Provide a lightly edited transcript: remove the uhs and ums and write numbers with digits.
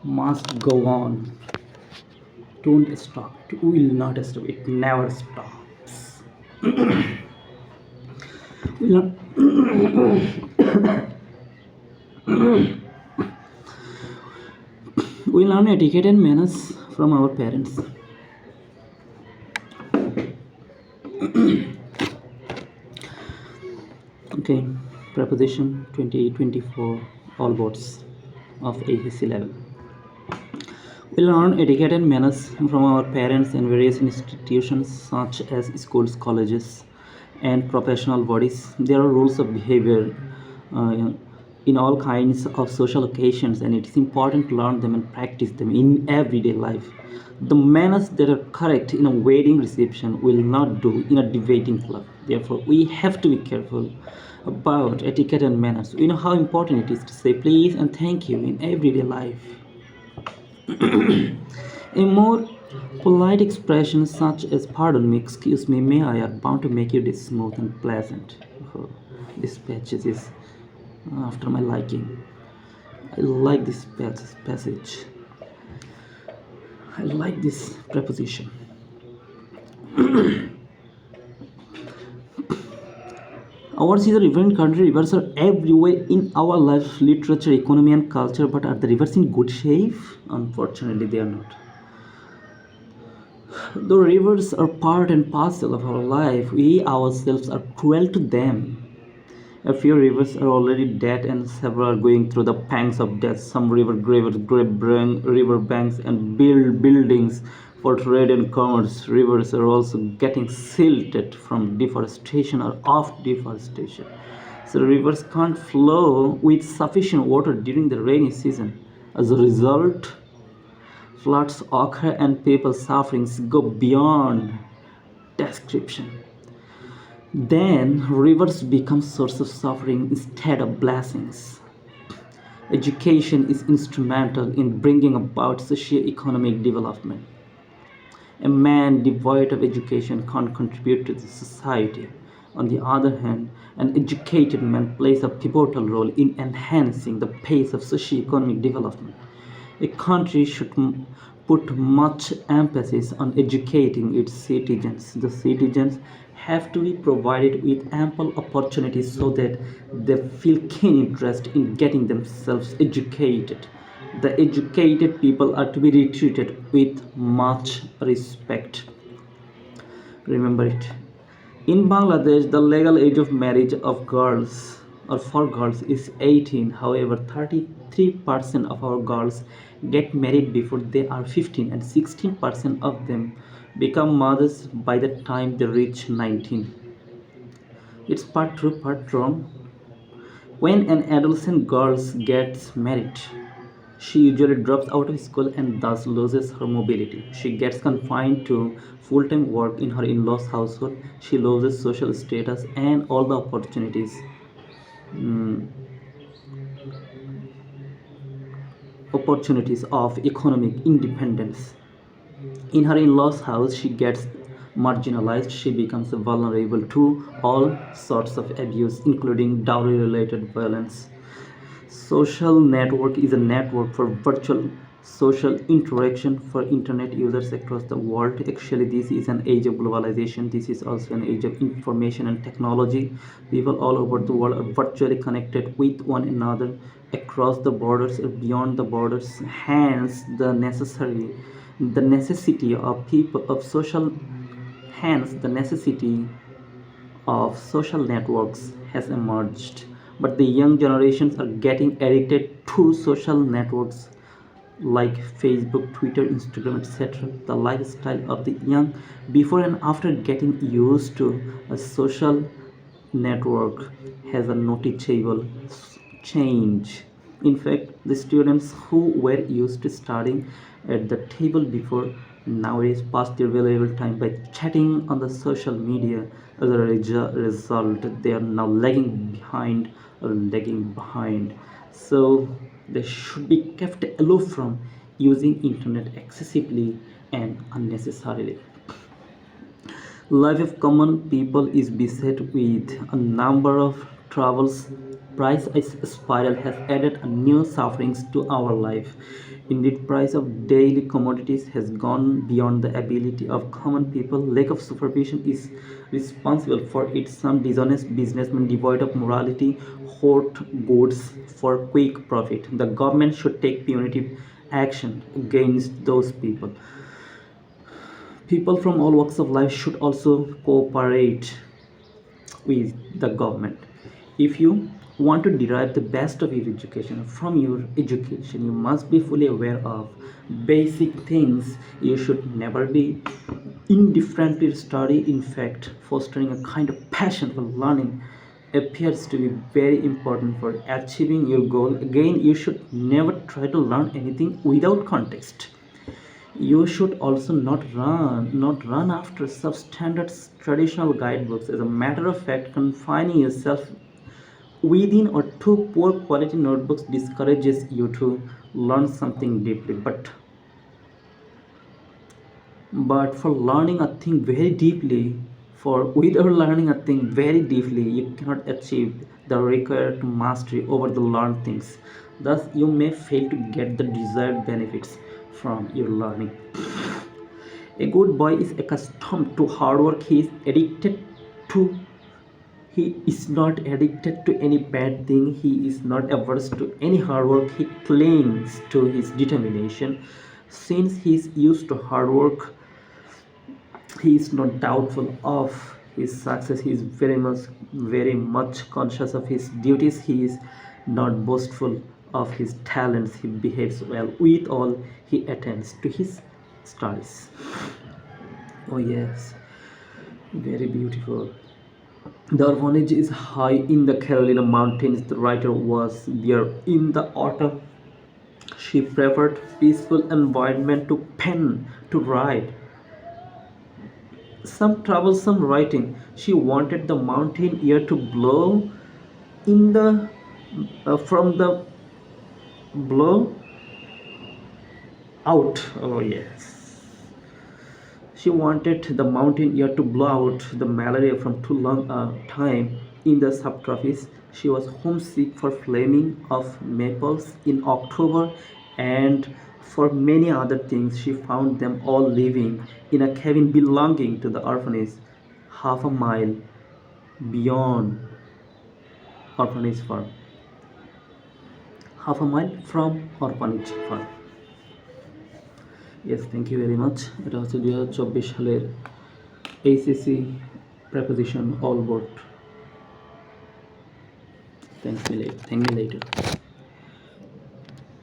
must go on. Don't stop. It will not stop. It never stops. We learn, we learn etiquette and manners from our parents. Okay, Preposition 2024 all boards of HSC level. We learn etiquette and manners from our parents and various institutions such as schools, colleges, and professional bodies. There are rules of behavior uh, in all kinds of social occasions, and it is important to learn them and practice them in everyday life. The manners that are correct in a wedding reception will not do in a debating club. Therefore, we have to be careful about etiquette and manners. We know how important it is to say please and thank you in everyday life. A more polite expression such as pardon me, excuse me, may I are bound to make your day smooth and pleasant. Oh, this passage is after my liking. I like this passage. I like this preposition. Ours is a riverine country. Rivers are everywhere in our life, literature, economy, and culture. But are the rivers in good shape? Unfortunately, they are not. Though rivers are part and parcel of our life, we ourselves are cruel to them. A few rivers are already dead, and several are going through the pangs of death. Some river banks and buildings for trade and commerce. Rivers are also getting silted from deforestation or of deforestation. So rivers can't flow with sufficient water during the rainy season. As a result, floods occur and people's sufferings go beyond description. Then rivers become source of suffering instead of blessings. Education is instrumental in bringing about socio-economic development. A man devoid of education can't contribute to the society. On the other hand, an educated man plays a pivotal role in enhancing the pace of socio-economic development. A country should put much emphasis on educating its citizens. The citizens have to be provided with ample opportunities so that they feel keen interest in getting themselves educated. The educated people are to be treated with much respect. Remember it. In Bangladesh, the legal age of marriage of girls or for girls is 18. However, 33% of our girls get married before they are 15 and 16% of them become mothers by the time they reach 19. It's part true, part wrong. When an adolescent girl gets married, she usually drops out of school and thus loses her mobility. She gets confined to full time work in her in law's household. She loses social status and all the mm, opportunities of economic independence. In her in law's house, she gets marginalized. She becomes vulnerable to all sorts of abuse, including dowry related violence. Social network is a network for virtual social interaction for internet users across the world. Actually, this is an age of globalization. This is also an age of information and technology. People all over the world are virtually connected with one another across the borders or beyond the borders. Hence, the necessity of people of social hence the necessity of social networks has emerged, but the young generations are getting addicted to social networks like Facebook, Twitter, Instagram, etc. The lifestyle of the young before and after getting used to a social network has a noticeable change. In fact, the students who were used to studying at the table before nowadays pass their valuable time by chatting on the social media. As a result, they are now lagging behind. So they should be kept aloof from using internet excessively and unnecessarily. Life of common people is beset with a number of travel's price spiral has added new sufferings to our life. Indeed, price of daily commodities has gone beyond the ability of common people. Lack of supervision is responsible for it. Some dishonest businessmen devoid of morality hoard goods for quick profit. The government should take punitive action against those people. People from all walks of life should also cooperate with the government. If you want to derive the best of your education from your education, you must be fully aware of basic things. You should never be indifferent to study. In fact, fostering a kind of passion for learning appears to be very important for achieving your goal. Again, you should never try to learn anything without context. You should also not run after substandard traditional guidebooks. As a matter of fact, confining yourself within or two poor quality notebooks discourages you to learn something deeply. But for learning a thing very deeply, for without learning a thing very deeply, you cannot achieve the required mastery over the learned things. Thus, you may fail to get the desired benefits from your learning. A good boy is accustomed to hard work. To he is not addicted to any bad thing. He is not averse to any hard work. He clings to his determination. Since he is used to hard work, he is not doubtful of his success. He is very much conscious of his duties. He is not boastful of his talents. He behaves well. With all, he attends to his studies. Oh yes, very beautiful. The orphanage is high in the Carolina mountains. The writer was there in the autumn. She preferred peaceful environment to pen to write some troublesome writing. She wanted the mountain air to blow in the from the blow out. Oh yes. She wanted the mountain air to blow out the malaria from too long a time in the subtropics. She was homesick for flaming of maples in October and for many other things. She found them all living in a cabin belonging to the orphanage half a mile beyond orphanage farm. Half a mile from orphanage farm. Yes, thank you very much. এটা হচ্ছে 2024 সালের HSC Preposition all board. Thank me later.